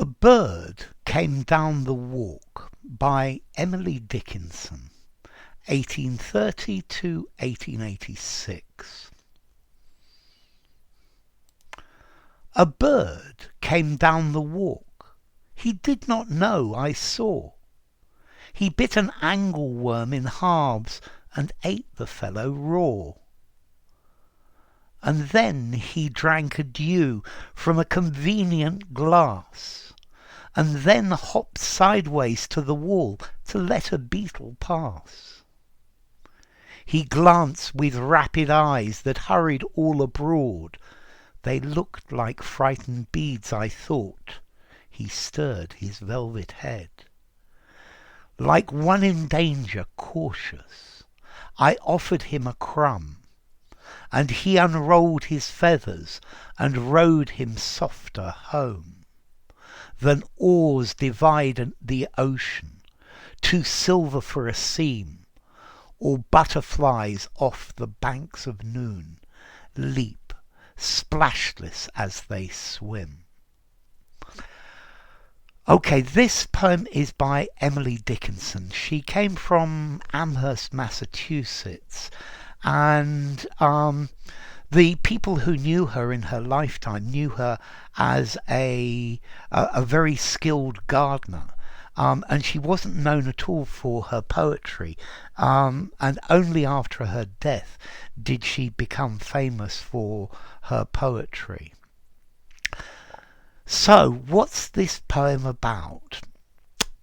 A Bird Came Down the Walk by Emily Dickinson, 1830 to 1886. A bird came down the walk, he did not know I saw. He bit an angleworm in halves and ate the fellow raw. And then he drank a dew from a convenient glass, and then hopped sideways to the wall to let a beetle pass. He glanced with rapid eyes that hurried all abroad. They looked like frightened beads, I thought. He stirred his velvet head. Like one in danger, cautious, I offered him a crumb, and he unrolled his feathers and rowed him softer home than oars divide the ocean, too silver for a seam, or butterflies off the banks of noon leap splashless as they swim. Okay, this poem is by Emily Dickinson. She came from Amherst, Massachusetts, and the people who knew her in her lifetime knew her as a very skilled gardener. And she wasn't known at all for her poetry, and only after her death did she become famous for her poetry. So, what's this poem about?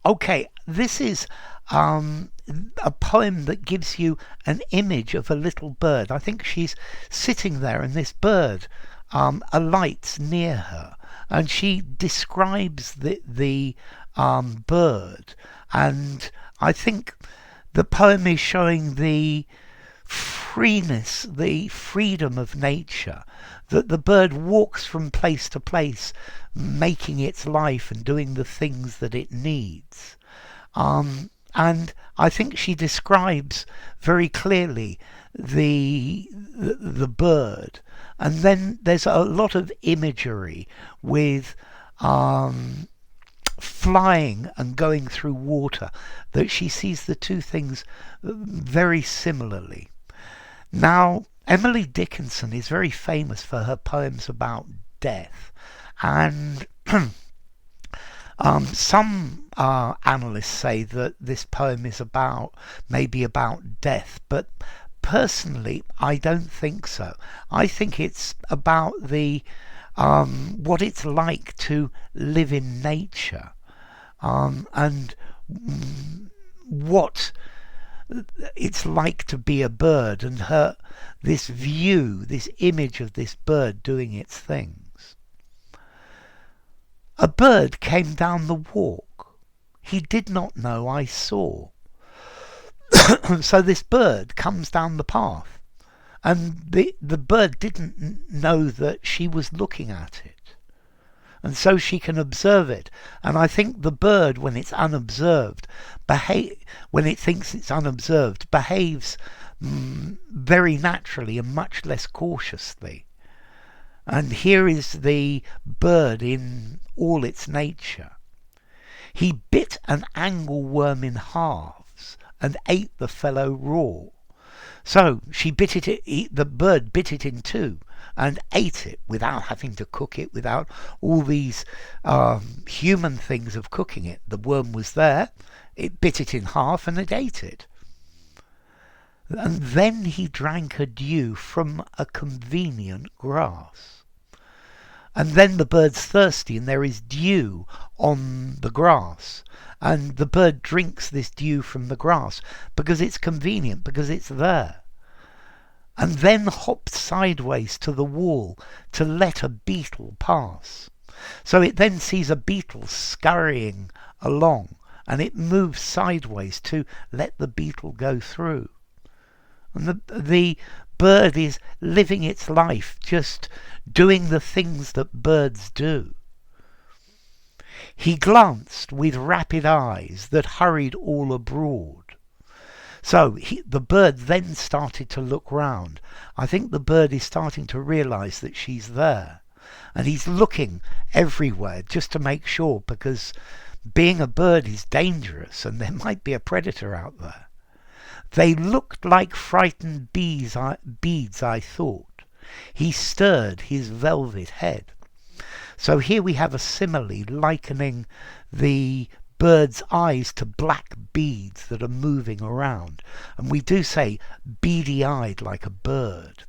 Okay, this is a poem that gives you an image of a little bird. I think she's sitting there and this bird alights near her, and she describes the bird, and I think the poem is showing the freeness, the freedom of nature, that the bird walks from place to place, making its life and doing the things that it needs. And I think she describes very clearly the bird. And then there's a lot of imagery with flying and going through water, that she sees the two things very similarly. Now, Emily Dickinson is very famous for her poems about death, and some analysts say that this poem is maybe about death, but personally I don't think so. I think it's about what it's like to live in nature, and what it's like to be a bird, and this view, this image of this bird doing its things. A bird came down the walk, he did not know I saw. So this bird comes down the path, and the bird didn't know that she was looking at it, and so she can observe it. And I think the bird, when it's unobserved, when it thinks it's unobserved, behaves very naturally and much less cautiously. And here is the bird in all its nature. He bit an angleworm in halves and ate the fellow raw. So the bird bit it in two and ate it without having to cook it, without all these human things of cooking it. The worm was there, it bit it in half and it ate it. And then he drank a dew from a convenient grass. And then the bird's thirsty and there is dew on the grass. And the bird drinks this dew from the grass because it's convenient, because it's there. And then hopped sideways to the wall to let a beetle pass. So it then sees a beetle scurrying along, and it moves sideways to let the beetle go through. And the bird is living its life, just doing the things that birds do. He glanced with rapid eyes that hurried all abroad. So the bird then started to look round. I think the bird is starting to realise that she's there. And he's looking everywhere just to make sure, because being a bird is dangerous and there might be a predator out there. They looked like frightened beads, I thought. He stirred his velvet head. So here we have a simile likening the bird's eyes to black beads that are moving around. And we do say beady-eyed like a bird.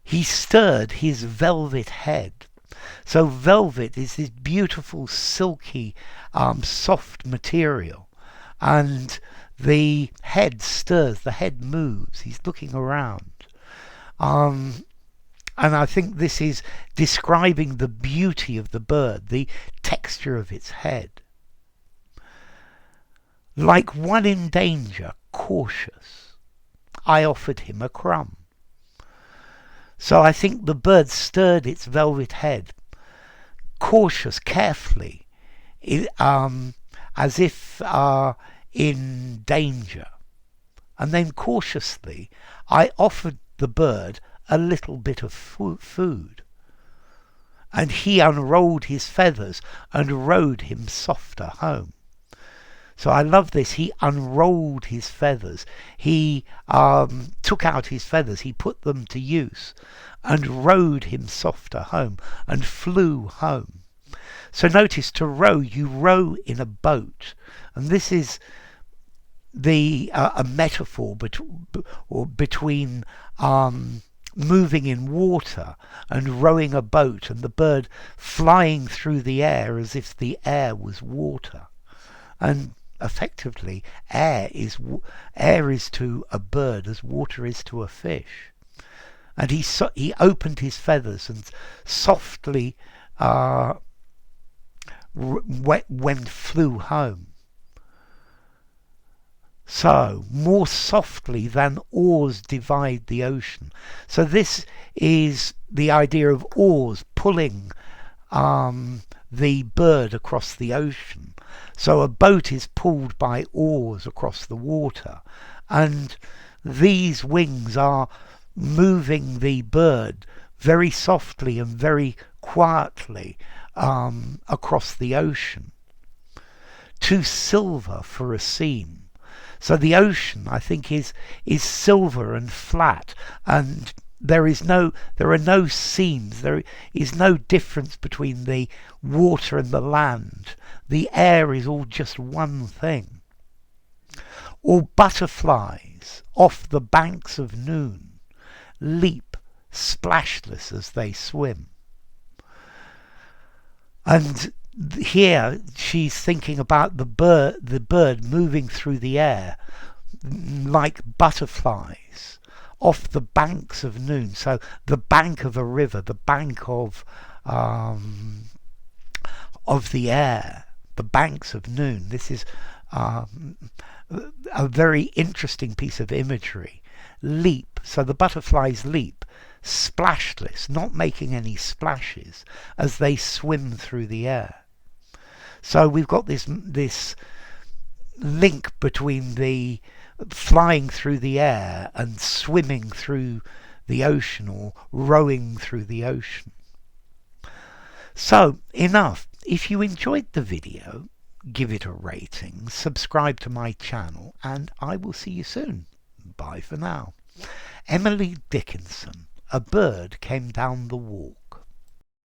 He stirred his velvet head. So velvet is this beautiful, silky, soft material. And the head stirs, the head moves. He's looking around. And I think this is describing the beauty of the bird, the texture of its head. Like one in danger, cautious, I offered him a crumb. So I think the bird stirred its velvet head, cautious, carefully, as if in danger. And then cautiously, I offered the bird a little bit of food. And he unrolled his feathers and rode him softer home. So I love this. He unrolled his feathers. He took out his feathers. He put them to use and rode him softer home and flew home. So notice, to row, you row in a boat. And this is a metaphor between moving in water and rowing a boat, and the bird flying through the air as if the air was water. And effectively, air is to a bird as water is to a fish. And he opened his feathers and softly flew home. So, more softly than oars divide the ocean. So this is the idea of oars pulling the bird across the ocean. So a boat is pulled by oars across the water, and these wings are moving the bird very softly and very quietly across the ocean. Too silver for a seam. So the ocean, I think, is silver and flat, and there are no seams. There is no difference between the water and the land. The air is all just one thing. Or butterflies off the banks of noon leap splashless as they swim. And here she's thinking about the bird moving through the air like butterflies off the banks of noon. So the bank of a river, the bank of the air, the banks of noon. This is a very interesting piece of imagery. Leap, so the butterflies leap, splashless, not making any splashes as they swim through the air. So we've got this link between the flying through the air and swimming through the ocean, or rowing through the ocean. So enough. If you enjoyed the video, give it a rating, subscribe to my channel, and I will see you soon. Bye for now. Emily Dickinson, A Bird Came Down the Walk.